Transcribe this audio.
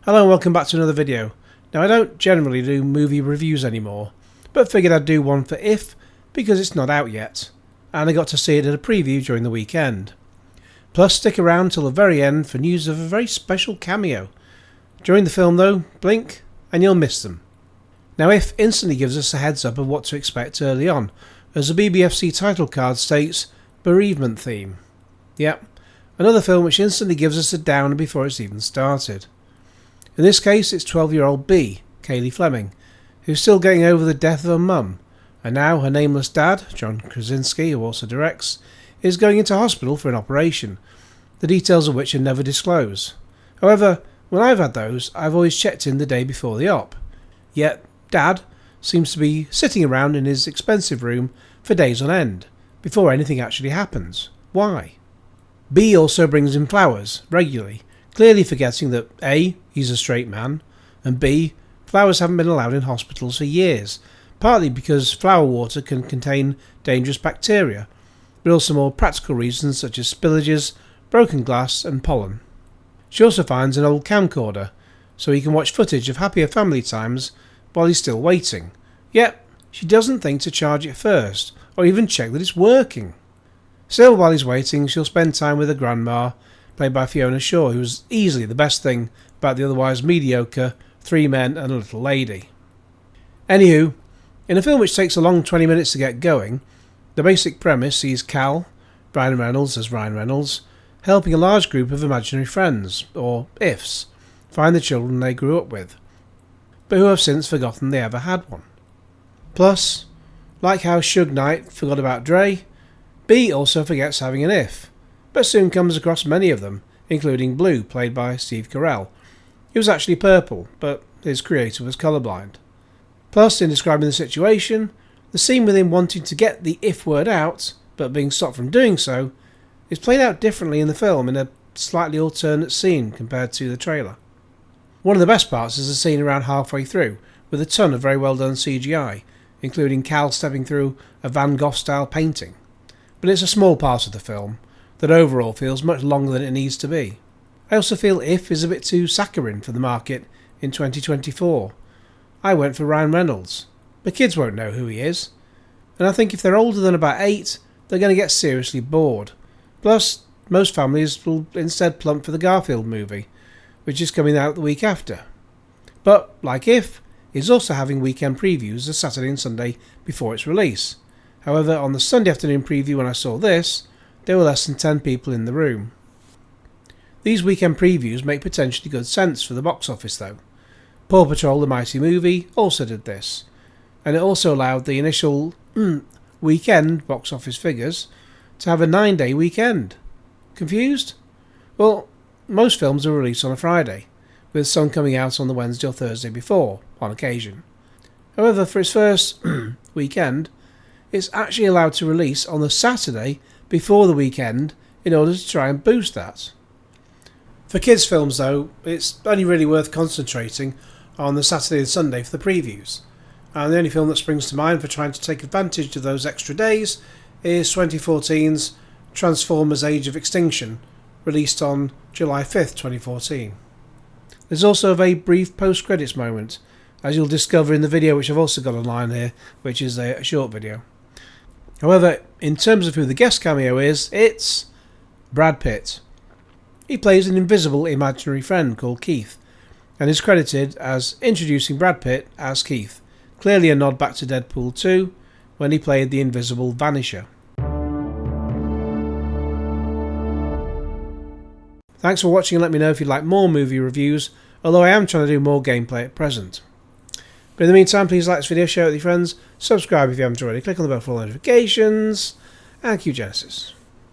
Hello and welcome back to another video. Now I don't generally do movie reviews anymore, but figured I'd do one for If because it's not out yet, and I got to see it at a preview during the weekend. Plus stick around till the very end for news of a very special cameo. During the film though, blink and you'll miss them. Now If instantly gives us a heads up of what to expect early on, as the BBFC title card states, bereavement theme. Yep, another film which instantly gives us a downer before it's even started. In this case, it's 12-year-old B, Kaylee Fleming, who's still getting over the death of her mum, and now her nameless dad, John Krasinski, who also directs, is going into hospital for an operation, the details of which are never disclosed. However, when I've had those, I've always checked in the day before the op. Yet, Dad seems to be sitting around in his expensive room for days on end, before anything actually happens. Why? B also brings him flowers, regularly, clearly forgetting that A, he's a straight man, and B, flowers haven't been allowed in hospitals for years, partly because flower water can contain dangerous bacteria, but also more practical reasons such as spillages, broken glass and pollen. She also finds an old camcorder, so he can watch footage of happier family times while he's still waiting, yet she doesn't think to charge it first, or even check that it's working. Still, while he's waiting, she'll spend time with her grandma, played by Fiona Shaw, who was easily the best thing about the otherwise mediocre Three Men and a Little Lady. Anywho, in a film which takes a long 20 minutes to get going, the basic premise sees Cal, Ryan Reynolds as Ryan Reynolds, helping a large group of imaginary friends, or Ifs, find the children they grew up with, but who have since forgotten they ever had one. Plus, like how Suge Knight forgot about Dre, B also forgets having an If, but soon comes across many of them, including Blue, played by Steve Carell. He was actually purple, but his creator was colourblind. Plus, in describing the situation, the scene with him wanting to get the If word out, but being stopped from doing so, is played out differently in the film in a slightly alternate scene compared to the trailer. One of the best parts is the scene around halfway through, with a ton of very well done CGI, including Cal stepping through a Van Gogh style painting. But it's a small part of the film that overall feels much longer than it needs to be. I also feel If is a bit too saccharine for the market in 2024. I went for Ryan Reynolds, but kids won't know who he is, and I think if they're older than about 8, they're going to get seriously bored. Plus, most families will instead plump for the Garfield movie, which is coming out the week after. But, like If, it's also having weekend previews the Saturday and Sunday before its release. However, on the Sunday afternoon preview when I saw this, there were less than 10 people in the room. These weekend previews make potentially good sense for the box office though. Paw Patrol the Mighty Movie also did this, and it also allowed the initial weekend box office figures to have a 9-day weekend. Confused? Well, most films are released on a Friday, with some coming out on the Wednesday or Thursday before, on occasion. However, for its first weekend, it's actually allowed to release on the Saturday before the weekend in order to try and boost that. For kids films though, it's only really worth concentrating on the Saturday and Sunday for the previews, and the only film that springs to mind for trying to take advantage of those extra days is 2014's Transformers Age of Extinction, released on July 5th, 2014. There's also a very brief post-credits moment, as you'll discover in the video which I've also got online here, which is a short video. However, in terms of who the guest cameo is, it's Brad Pitt. He plays an invisible imaginary friend called Keith, and is credited as introducing Brad Pitt as Keith, clearly a nod back to Deadpool 2, when he played the invisible Vanisher. Thanks for watching and let me know if you'd like more movie reviews, although I am trying to do more gameplay at present. But in the meantime, please like this video, share it with your friends, subscribe if you haven't already, click on the bell for all notifications, and cue Genesis.